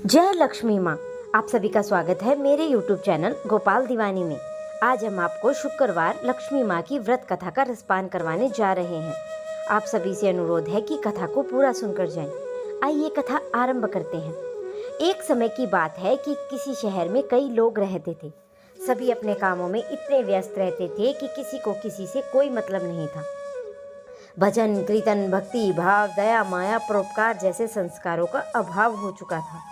जय लक्ष्मी माँ। आप सभी का स्वागत है मेरे YouTube चैनल गोपाल दीवानी में। आज हम आपको शुक्रवार लक्ष्मी माँ की व्रत कथा का रसपान करवाने जा रहे हैं। आप सभी से अनुरोध है कि कथा को पूरा सुनकर जाएं। आइए कथा आरंभ करते हैं। एक समय की बात है कि किसी शहर में कई लोग रहते थे। सभी अपने कामों में इतने व्यस्त रहते थे कि किसी को किसी से कोई मतलब नहीं था। भजन, कीर्तन, भक्ति भाव, दया, माया, परोपकार जैसे संस्कारों का अभाव हो चुका था।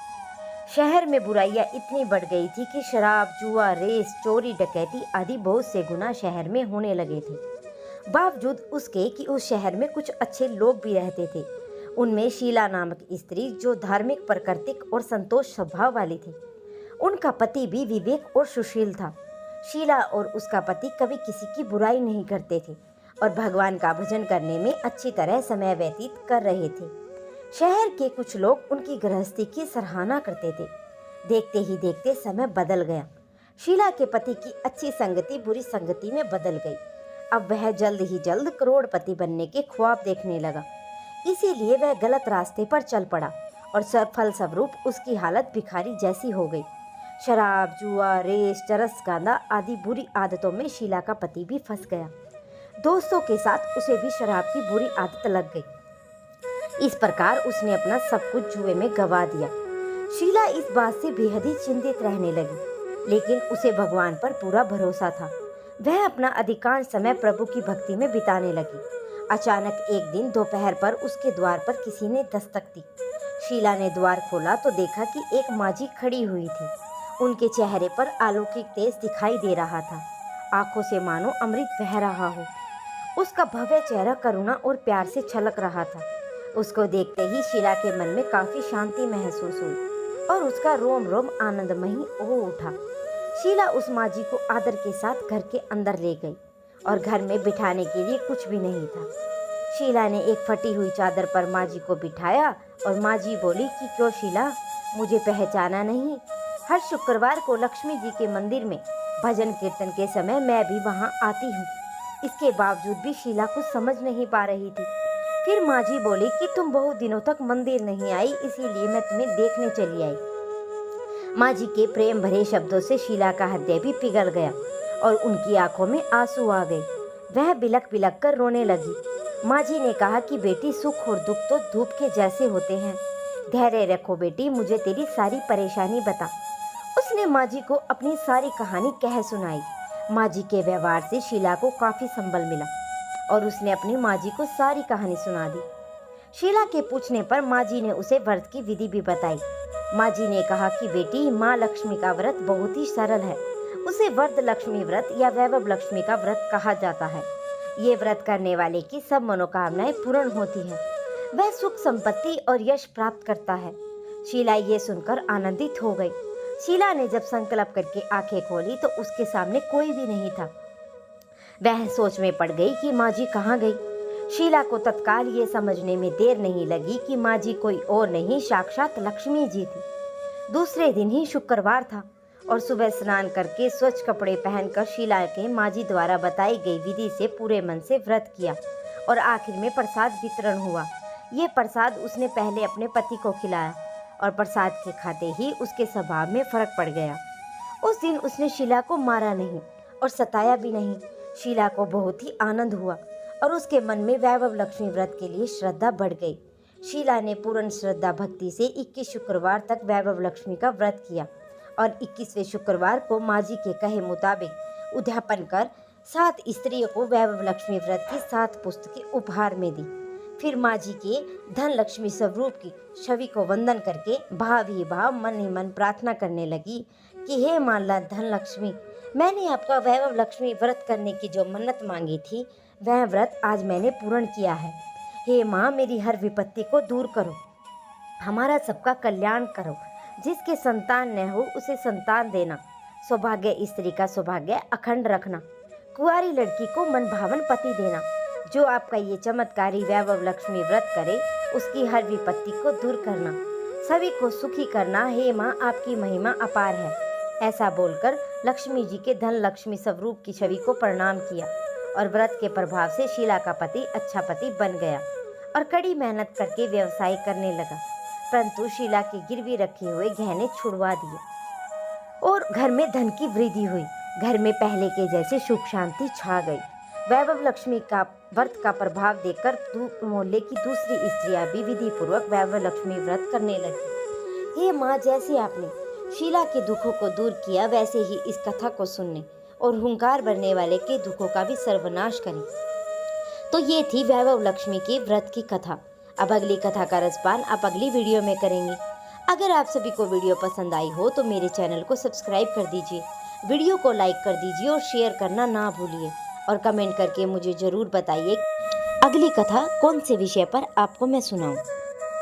शहर में बुराइयां इतनी बढ़ गई थी कि शराब, जुआ, रेस, चोरी, डकैती आदि बहुत से गुनाह शहर में होने लगे थे। बावजूद उसके कि उस शहर में कुछ अच्छे लोग भी रहते थे। उनमें शीला नामक स्त्री, जो धार्मिक, प्राकृतिक और संतोष स्वभाव वाली थी। उनका पति भी विवेक और सुशील था। शीला और उसका पति कभी किसी की बुराई नहीं करते थे और भगवान का भजन करने में अच्छी तरह समय व्यतीत कर रहे थे। शहर के कुछ लोग उनकी गृहस्थी की सराहना करते थे। देखते ही देखते समय बदल गया। शीला के पति की अच्छी संगति बुरी संगति में बदल गई। अब वह जल्द ही जल्द करोड़पति बनने के ख्वाब देखने लगा। इसीलिए वह गलत रास्ते पर चल पड़ा और फल स्वरूप उसकी हालत भिखारी जैसी हो गई। शराब, जुआ, रेस, चरस, गांजा आदि बुरी आदतों में शीला का पति भी फंस गया। दोस्तों के साथ उसे भी शराब की बुरी आदत लग गई। इस प्रकार उसने अपना सब कुछ जुए में गवा दिया। शीला इस बात से बेहद ही चिंतित रहने लगी, लेकिन उसे भगवान पर पूरा भरोसा था। वह अपना अधिकांश समय प्रभु की भक्ति में बिताने लगी। अचानक एक दिन दोपहर पर उसके द्वार पर किसी ने दस्तक दी। शीला ने द्वार खोला तो देखा कि एक माजी खड़ी हुई थी। उनके चेहरे पर अलौकिक तेज दिखाई दे रहा था। आंखों से मानो अमृत बह रहा हो। उसका भव्य चेहरा करुणा और प्यार से छलक रहा था। उसको देखते ही शीला के मन में काफी शांति महसूस हुई और उसका रोम रोम आनंदमयी हो उठा। शीला उस माजी को आदर के साथ घर के अंदर ले गई और घर में बिठाने के लिए कुछ भी नहीं था। शीला ने एक फटी हुई चादर पर माजी को बिठाया और माजी बोली कि क्यों शीला, मुझे पहचाना नहीं? हर शुक्रवार को लक्ष्मी जी के मंदिर में भजन कीर्तन के समय मैं भी वहाँ आती हूँ। इसके बावजूद भी शीला कुछ समझ नहीं पा रही थी। फिर माजी बोली कि तुम बहुत दिनों तक मंदिर नहीं आई, इसीलिए मैं तुम्हें देखने चली आई। माजी के प्रेम भरे शब्दों से शीला का हृदय भी पिघल गया और उनकी आंखों में आंसू आ गए। वह बिलक बिलक कर रोने लगी। माजी ने कहा कि बेटी, सुख और दुख तो धूप के जैसे होते हैं। धैर्य रखो बेटी, मुझे तेरी सारी परेशानी बता। उसने माजी को अपनी सारी कहानी कह सुनाई। माजी के व्यवहार से शीला को काफी संबल मिला और उसने अपनी माजी को सारी कहानी सुना दी। शीला के पूछने पर माजी ने उसे व्रत की विधि भी बताई। माजी ने कहा कि बेटी, माँ लक्ष्मी का व्रत बहुत ही सरल है। उसे वरद लक्ष्मी व्रत या वैभव लक्ष्मी का व्रत कहा जाता है। ये व्रत करने वाले की सब मनोकामनाएं पूर्ण होती हैं। वह सुख, संपत्ति और यश प्राप्त करता है। शीला ये सुनकर आनंदित हो गई। शीला ने जब संकल्प करके आंखें खोली तो उसके सामने कोई भी नहीं था। वह सोच में पड़ गई कि माजी कहाँ गई। शीला को तत्काल ये समझने में देर नहीं लगी कि माजी कोई और नहीं, साक्षात लक्ष्मी जी थी। दूसरे दिन ही शुक्रवार था और सुबह स्नान करके स्वच्छ कपड़े पहनकर शीला के माजी द्वारा बताई गई विधि से पूरे मन से व्रत किया और आखिर में प्रसाद वितरण हुआ। ये प्रसाद उसने पहले अपने पति को खिलाया और प्रसाद के खाते ही उसके स्वभाव में फर्क पड़ गया। उस दिन उसने शीला को मारा नहीं और सताया भी नहीं। शीला को बहुत ही आनंद हुआ और उसके मन में वैभव लक्ष्मी व्रत के लिए श्रद्धा बढ़ गई। शीला ने पूर्ण श्रद्धा भक्ति से 21 शुक्रवार तक वैभव लक्ष्मी का व्रत किया और 21वें शुक्रवार को माजी के कहे मुताबिक उद्यापन कर 7 स्त्रियों को वैभव लक्ष्मी व्रत की 7 पुस्तकें उपहार में दी। फिर माजी के धन लक्ष्मी स्वरूप की छवि को वंदन करके भाव ही भाव, मन ही मन प्रार्थना करने लगी कि हे माँ धन लक्ष्मी, मैंने आपका वैभव लक्ष्मी व्रत करने की जो मन्नत मांगी थी, वह व्रत आज मैंने पूर्ण किया है। हे माँ, मेरी हर विपत्ति को दूर करो, हमारा सबका कल्याण करो। जिसके संतान न हो उसे संतान देना, सौभाग्य स्त्री का सौभाग्य अखंड रखना, कुंवारी लड़की को मन भावन पति देना। जो आपका ये चमत्कारी वैभव लक्ष्मी व्रत करे उसकी हर विपत्ति को दूर करना, सभी को सुखी करना। हे माँ, आपकी महिमा अपार है। ऐसा बोलकर लक्ष्मी जी के धन लक्ष्मी स्वरूप की छवि को प्रणाम किया और व्रत के प्रभाव से शीला का पति अच्छा पति बन गया और कड़ी मेहनत करके व्यवसाय करने लगा। परंतु शीला के गिरवी रखे हुए गहने छुड़वा दिए और घर में धन की वृद्धि हुई। घर में पहले के जैसे सुख शांति छा गई। वैभव लक्ष्मी का व्रत का प्रभाव देखकर मोहल्ले की दूसरी स्त्रियां भी विधि पूर्वक वैभव लक्ष्मी व्रत करने लगी। हे माँ, जैसे आपने शीला के दुखों को दूर किया, वैसे ही इस कथा को सुनने और हुंकार भरने वाले के दुखों का भी सर्वनाश करें। तो ये थी वैभव लक्ष्मी की व्रत की कथा। अब अगली कथा का रसपान आप अगली वीडियो में करेंगे। अगर आप सभी को वीडियो पसंद आई हो तो मेरे चैनल को सब्सक्राइब कर दीजिए, वीडियो को लाइक कर दीजिए और शेयर करना ना भूलिए और कमेंट करके मुझे ज़रूर बताइए अगली कथा कौन से विषय पर आपको मैं सुनाऊं।